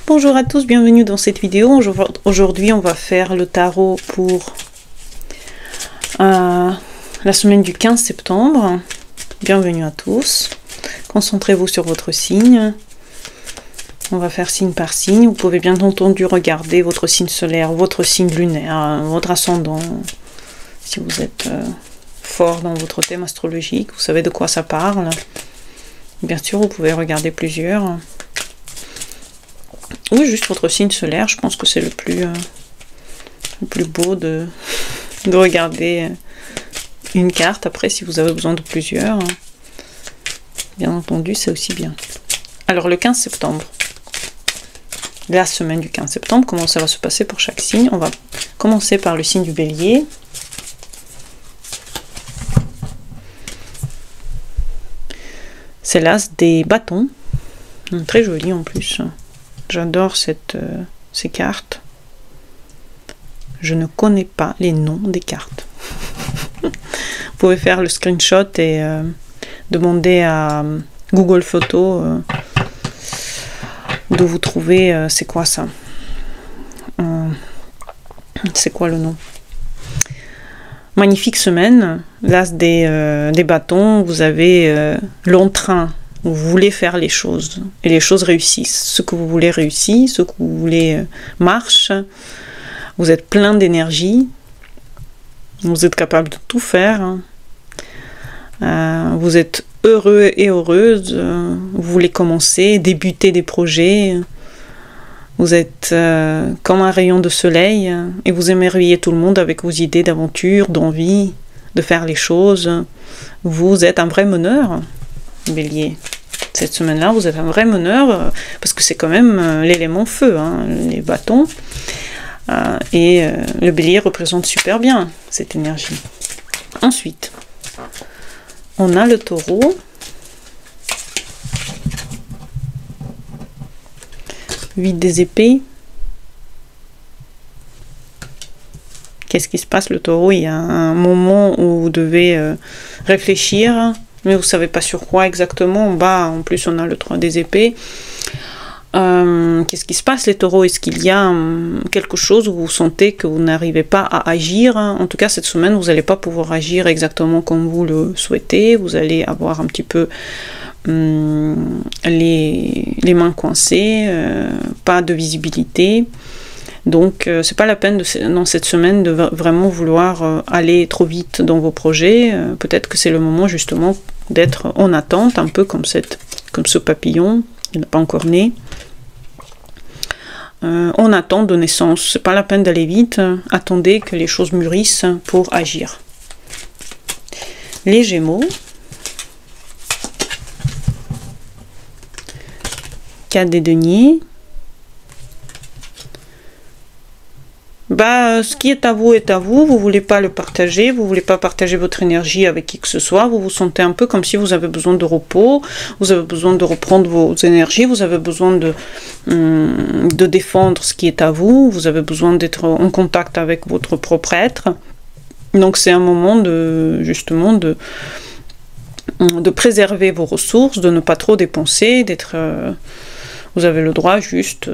Bonjour à tous, bienvenue dans cette vidéo. Aujourd'hui, on va faire le tarot pour la semaine du 15 septembre. Bienvenue à tous. Concentrez-vous sur votre signe. On va faire signe par signe. Vous pouvez bien entendu regarder votre signe solaire, votre signe lunaire, votre ascendant. Si vous êtes fort dans votre thème astrologique, vous savez de quoi ça parle. Bien sûr, vous pouvez regarder plusieurs. Oui, juste votre signe solaire, je pense que c'est le plus beau de regarder une carte. Après, si vous avez besoin de plusieurs, bien entendu, c'est aussi bien. Alors, le 15 septembre, la semaine du 15 septembre, comment ça va se passer pour chaque signe? On va commencer par le signe du Bélier. C'est l'as des bâtons, très joli en plus. J'adore ces cartes. Je ne connais pas les noms des cartes. Vous pouvez faire le screenshot et demander à Google Photos de vous trouver. C'est quoi ça? C'est quoi le nom? Magnifique semaine. L'as des bâtons. Vous avez l'entrain. Vous voulez faire les choses et les choses réussissent. Ce que vous voulez réussit, ce que vous voulez marche. Vous êtes plein d'énergie. Vous êtes capable de tout faire. Vous êtes heureux et heureuse. Vous voulez commencer, débuter des projets. Vous êtes comme un rayon de soleil et vous émerveillez tout le monde avec vos idées d'aventure, d'envie, de faire les choses. Vous êtes un vrai meneur, Bélier. Cette semaine-là, vous êtes un vrai meneur, parce que c'est quand même l'élément feu, hein, les bâtons. Et le Bélier représente super bien cette énergie. Ensuite, on a le Taureau. 8 des épées. Qu'est-ce qui se passe, le Taureau? Il y a un moment où vous devez réfléchir, mais vous ne savez pas sur quoi exactement. En bas, en plus, on a le 3 des épées. Qu'est-ce qui se passe, les taureaux? Est-ce qu'il y a quelque chose où vous sentez que vous n'arrivez pas à agir? En tout cas, cette semaine, vous n'allez pas pouvoir agir exactement comme vous le souhaitez. Vous allez avoir un petit peu les mains coincées, pas de visibilité. Donc, c'est pas la peine dans cette semaine de vraiment vouloir aller trop vite dans vos projets. Peut-être que c'est le moment justement d'être en attente, un peu comme ce papillon, il n'est pas encore né. En attente de naissance. C'est pas la peine d'aller vite. Attendez que les choses mûrissent pour agir. Les Gémeaux. 4 des deniers. Ce qui est à vous, vous voulez pas le partager, vous voulez pas partager votre énergie avec qui que ce soit, vous vous sentez un peu comme si vous avez besoin de repos, vous avez besoin de reprendre vos énergies, vous avez besoin de défendre ce qui est à vous, vous avez besoin d'être en contact avec votre propre être. Donc c'est un moment justement de préserver vos ressources, de ne pas trop dépenser, vous avez le droit juste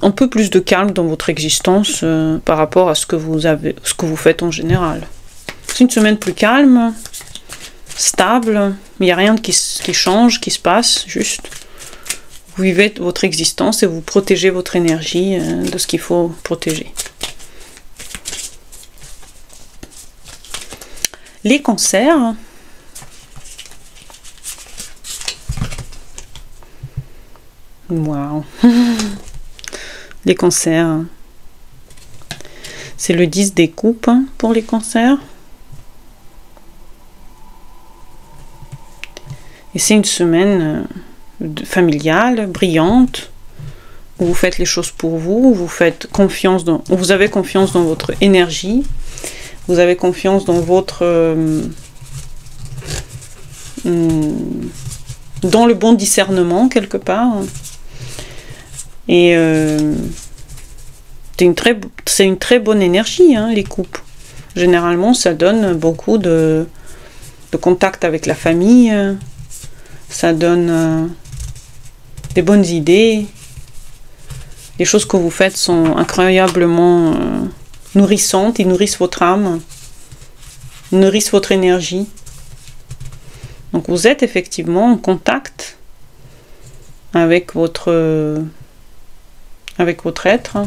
un peu plus de calme dans votre existence par rapport à ce que vous faites en général. C'est une semaine plus calme, stable, il n'y a rien qui change, qui se passe, juste vous vivez votre existence et vous protégez votre énergie de ce qu'il faut protéger. Les cancers. Waouh. Les cancers. C'est le 10 des coupes pour les cancers. Et c'est une semaine familiale, brillante, où vous faites les choses pour vous, vous faites confiance vous avez confiance dans votre énergie, vous avez confiance dans votre dans le bon discernement quelque part. Et c'est une très bonne énergie, hein, les coupes. Généralement, ça donne beaucoup de contact avec la famille, ça donne des bonnes idées, Les choses que vous faites sont incroyablement nourrissantes, ils nourrissent votre âme, nourrissent votre énergie. Donc vous êtes effectivement en contact avec votre être.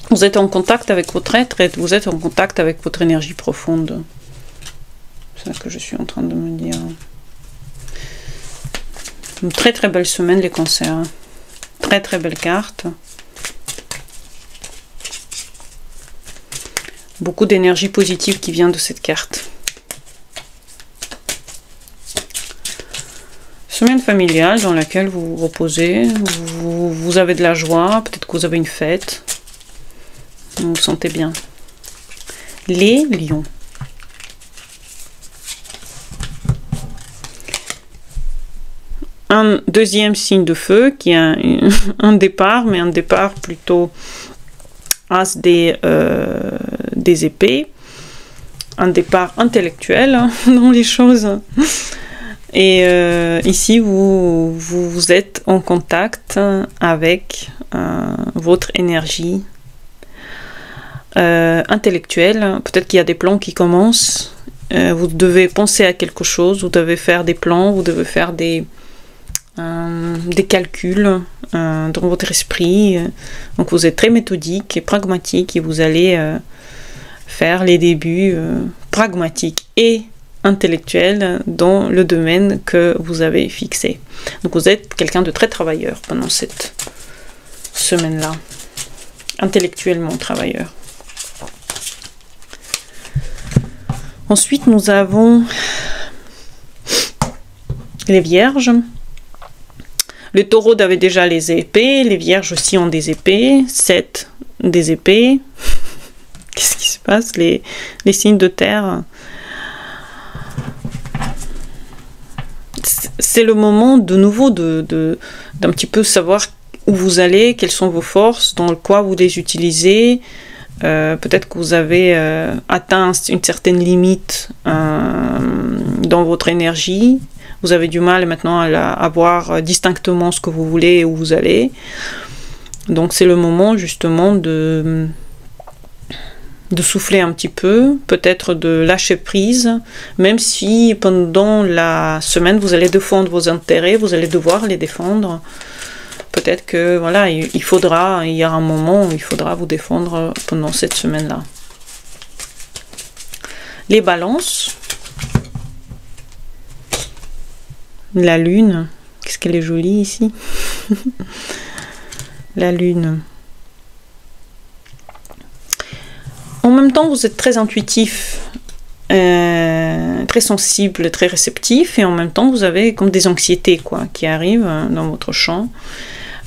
Vous êtes en contact avec votre être et vous êtes en contact avec votre énergie profonde. C'est ça que je suis en train de me dire. Une très très belle semaine les cancers. Très très belle carte. Beaucoup d'énergie positive qui vient de cette carte. Semaine familiale dans laquelle vous vous reposez. Vous avez de la joie. Peut-être que vous avez une fête. Vous vous sentez bien. Les lions. Un deuxième signe de feu qui a un départ, mais un départ plutôt as des épées. Un départ intellectuel hein, dans les choses. Et ici, vous êtes en contact avec votre énergie intellectuelle. Peut-être qu'il y a des plans qui commencent. Vous devez penser à quelque chose. Vous devez faire des plans. Vous devez faire des calculs dans votre esprit. Donc vous êtes très méthodique et pragmatique et vous allez faire les débuts pragmatiques et intellectuels dans le domaine que vous avez fixé. Donc vous êtes quelqu'un de très travailleur pendant cette semaine-là. Intellectuellement travailleur. Ensuite, nous avons les vierges. Le taureau avait déjà les épées, les vierges aussi ont des épées, 7 des épées. Qu'est-ce qui se passe? Les signes de terre. C'est le moment de nouveau d'un petit peu savoir où vous allez, quelles sont vos forces, dans quoi vous les utilisez. Peut-être que vous avez atteint une certaine limite dans votre énergie. Vous avez du mal maintenant à voir distinctement ce que vous voulez et où vous allez. Donc c'est le moment justement de souffler un petit peu, peut-être de lâcher prise, même si pendant la semaine vous allez défendre vos intérêts, vous allez devoir les défendre. Peut-être que voilà, il y aura un moment où il faudra vous défendre pendant cette semaine-là. Les balances. La lune. Qu'est-ce qu'elle est jolie ici. La lune. En même temps, vous êtes très intuitif, très sensible, très réceptif, et en même temps, vous avez comme des anxiétés quoi, qui arrivent dans votre champ.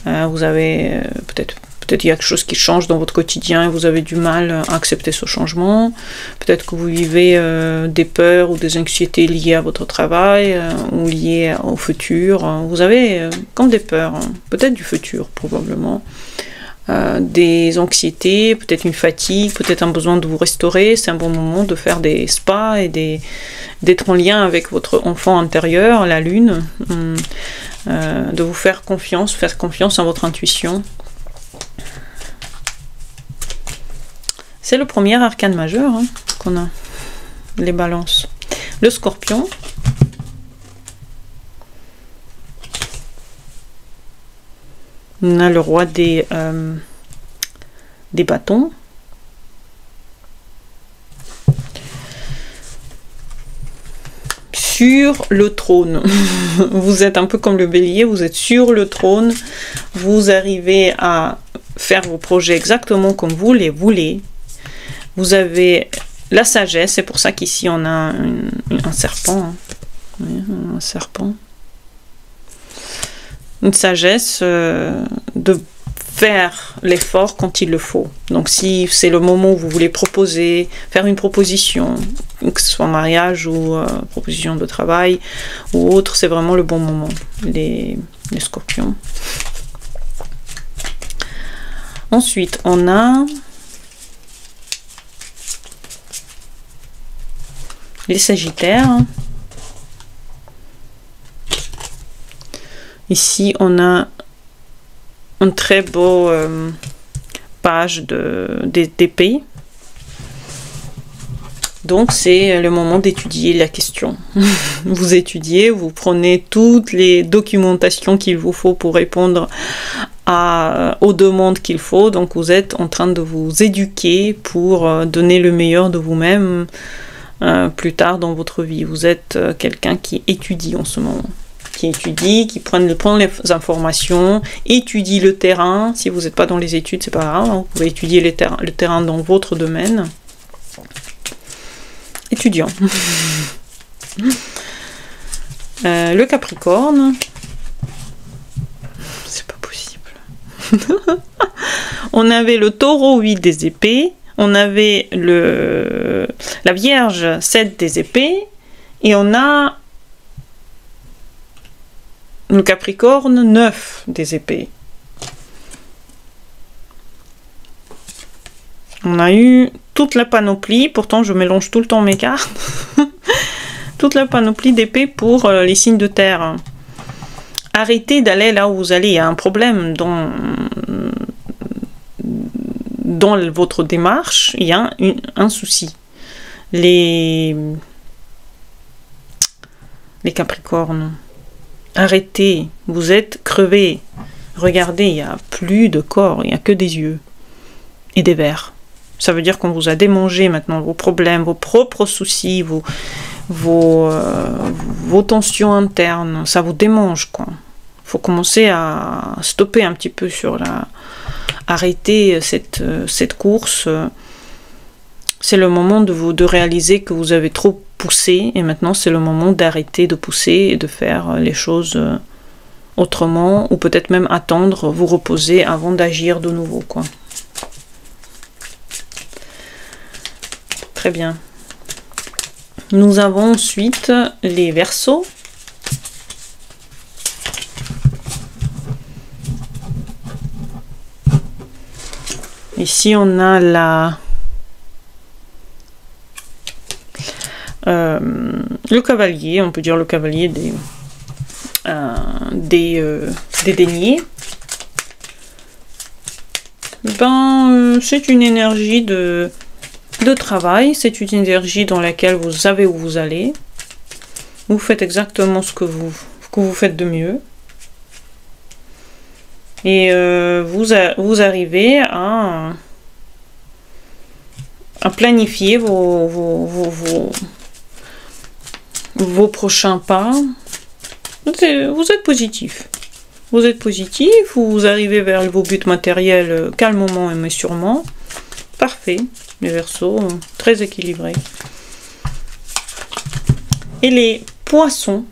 Vous avez peut-être il y a quelque chose qui change dans votre quotidien et vous avez du mal à accepter ce changement. Peut-être que vous vivez des peurs ou des anxiétés liées à votre travail ou liées au futur. Vous avez comme des peurs, peut-être du futur probablement. Des anxiétés, peut-être une fatigue, peut-être un besoin de vous restaurer. C'est un bon moment de faire des spas et d'être en lien avec votre enfant intérieur, la lune. De vous faire confiance en votre intuition. C'est le premier arcane majeur hein, qu'on a, les balances. Le scorpion. On a le roi des bâtons. Sur le trône. Vous êtes un peu comme le bélier, vous êtes sur le trône, vous arrivez à faire vos projets exactement comme vous les voulez. Vous avez la sagesse, c'est pour ça qu'ici on a un serpent. Hein. Oui, un serpent. Une sagesse de faire l'effort quand il le faut. Donc si c'est le moment où vous voulez proposer, faire une proposition, que ce soit mariage ou proposition de travail ou autre, c'est vraiment le bon moment. Les scorpions. Ensuite, on a Les Sagittaires. Ici, on a un très beau page d'épée. Donc, c'est le moment d'étudier la question. Vous étudiez, vous prenez toutes les documentations qu'il vous faut pour répondre aux demandes qu'il faut. Donc, vous êtes en train de vous éduquer pour donner le meilleur de vous-même plus tard dans votre vie. Vous êtes quelqu'un qui étudie en ce moment. Qui étudie, qui prend les informations, étudie le terrain. Si vous n'êtes pas dans les études, c'est pas grave. Vous pouvez étudier le terrain dans votre domaine. Étudiant. Le Capricorne. C'est pas possible. On avait le Taureau 8 des épées. On avait la Vierge 7 des épées. Et on a le Capricorne 9 des épées. On a eu toute la panoplie, pourtant je mélange tout le temps mes cartes, toute la panoplie d'épées pour les signes de terre. Arrêtez d'aller là où vous allez, il y a un problème dans votre démarche, il y a un souci. Les Capricornes, arrêtez, vous êtes crevés. Regardez, il n'y a plus de corps, il n'y a que des yeux et des vers. Ça veut dire qu'on vous a démangé maintenant vos problèmes, vos propres soucis, vos tensions internes. Ça vous démange, quoi. Il faut commencer à stopper un petit peu sur arrêter cette course. C'est le moment de réaliser que vous avez trop poussé et maintenant c'est le moment d'arrêter de pousser et de faire les choses autrement ou peut-être même attendre, vous reposer avant d'agir de nouveau, quoi. Très bien. Nous avons ensuite les Verseaux. Ici, on a le cavalier, on peut dire le cavalier des deniers. C'est une énergie de travail, c'est une énergie dans laquelle vous savez où vous allez. Vous faites exactement ce que vous faites de mieux. Et vous arrivez à planifier vos prochains pas. Vous êtes positif. Vous êtes positif, vous arrivez vers vos buts matériels calmement mais sûrement. Parfait. Les Verseaux, très équilibrés. Et les Poissons.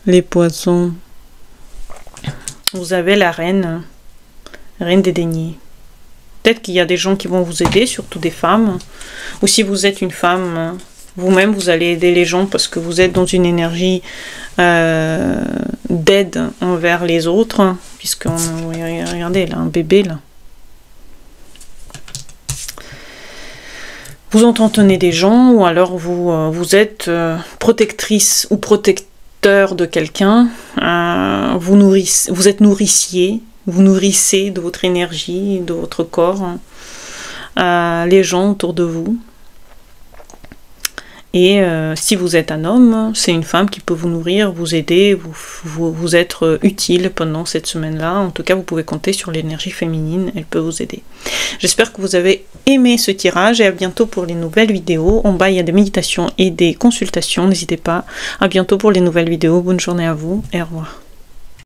Les Poissons. Vous avez la reine des deniers. Peut-être qu'il y a des gens qui vont vous aider, surtout des femmes. Ou si vous êtes une femme, vous-même, vous allez aider les gens parce que vous êtes dans une énergie d'aide envers les autres. Puisque, regardez, là, un bébé, là. Vous entretenez des gens ou alors vous êtes protectrice ou protecteur de quelqu'un. Vous êtes nourricier. Vous nourrissez de votre énergie, de votre corps, les gens autour de vous. Et si vous êtes un homme, c'est une femme qui peut vous nourrir, vous aider, vous être utile pendant cette semaine-là. En tout cas, vous pouvez compter sur l'énergie féminine, elle peut vous aider. J'espère que vous avez aimé ce tirage et à bientôt pour les nouvelles vidéos. En bas, il y a des méditations et des consultations, n'hésitez pas. À bientôt pour les nouvelles vidéos. Bonne journée à vous et au revoir.